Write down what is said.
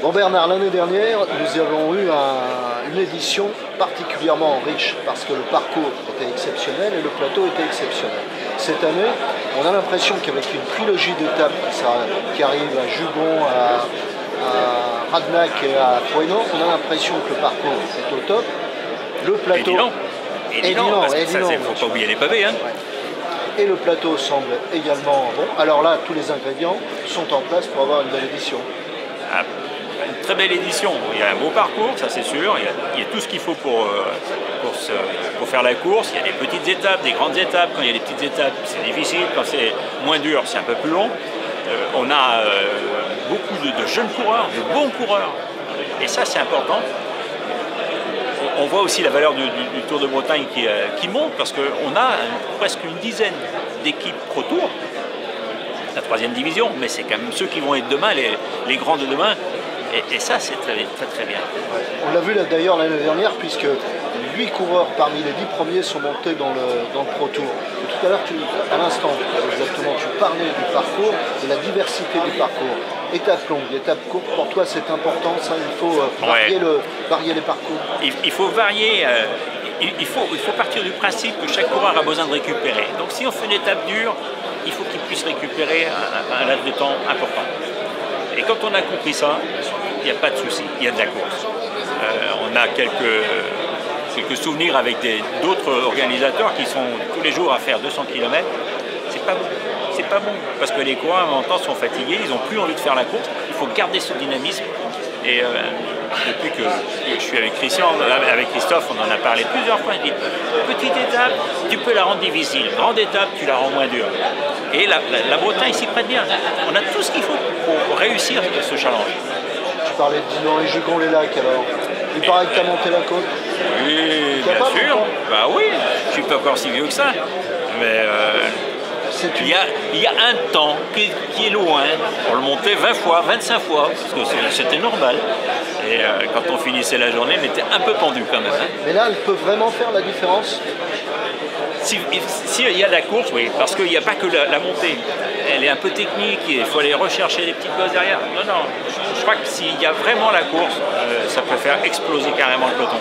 Bon Bernard, l'année dernière, nous avons eu une édition particulièrement riche parce que le parcours était exceptionnel et le plateau était exceptionnel. Cette année, on a l'impression qu'avec une trilogie d'étapes qui arrive à Jugon, à Radnac et à Fouesnant, on a l'impression que le parcours est au top. Le plateau est Dinan, parce que ça, il ne faut pas oublier les pavés. Hein. Ouais. Et le plateau semble également bon. Alors là, tous les ingrédients sont en place pour avoir une belle édition. Ah, une très belle édition. Il y a un beau parcours, ça c'est sûr. Il y a tout ce qu'il faut pour faire la course. Il y a des petites étapes, des grandes étapes. Quand il y a des petites étapes, c'est difficile. Quand c'est moins dur, c'est un peu plus long. On a beaucoup de jeunes coureurs, de bons coureurs. Et ça, c'est important. On voit aussi la valeur du Tour de Bretagne qui monte parce qu'on a presque une dizaine d'équipes Pro Tour, la 3e division, mais c'est quand même ceux qui vont être demain, les grands de demain, et ça c'est très bien. On l'a vu d'ailleurs l'année dernière puisque 8 coureurs parmi les 10 premiers sont montés dans le Pro Tour. Et tout à l'heure, à l'instant, exactement, tu parlais du parcours, de la diversité du parcours. Étape longue, étape courte, pour toi c'est important, ça, il faut varier les parcours. Il faut varier, il faut partir du principe que chaque coureur a besoin de récupérer. Donc si on fait une étape dure, il faut qu'il puisse récupérer un laps de temps important. Et quand on a compris ça, il n'y a pas de souci, il y a de la course. On a quelques souvenirs avec d'autres organisateurs qui sont tous les jours à faire 200 km. C'est pas bon. C'est pas bon, parce que les coureurs en même temps sont fatigués, ils n'ont plus envie de faire la course, il faut garder ce dynamisme. Et depuis que je suis avec Christophe, on en a parlé plusieurs fois, je dis, petite étape, tu peux la rendre difficile, grande étape, tu la rends moins dure. Et la Bretagne s'y prête bien, on a tout ce qu'il faut pour réussir ce challenge. Tu parlais de Dinan et Jugon-les-Lacs alors, il paraît que tu as monté la côte. Oui, bien sûr, bah oui, je suis pas encore si vieux que ça, mais... Il y a un temps qui est loin, on le montait 20 fois, 25 fois, parce que c'était normal. Et quand on finissait la journée, on était un peu pendu quand même. Hein. Mais là, elle peut vraiment faire la différence. Si il y a la course, oui, parce qu'il n'y a pas que la montée. Elle est un peu technique, il faut aller rechercher les petites bosses derrière. Non, je crois que s'il y a vraiment la course, ça peut faire exploser carrément le peloton.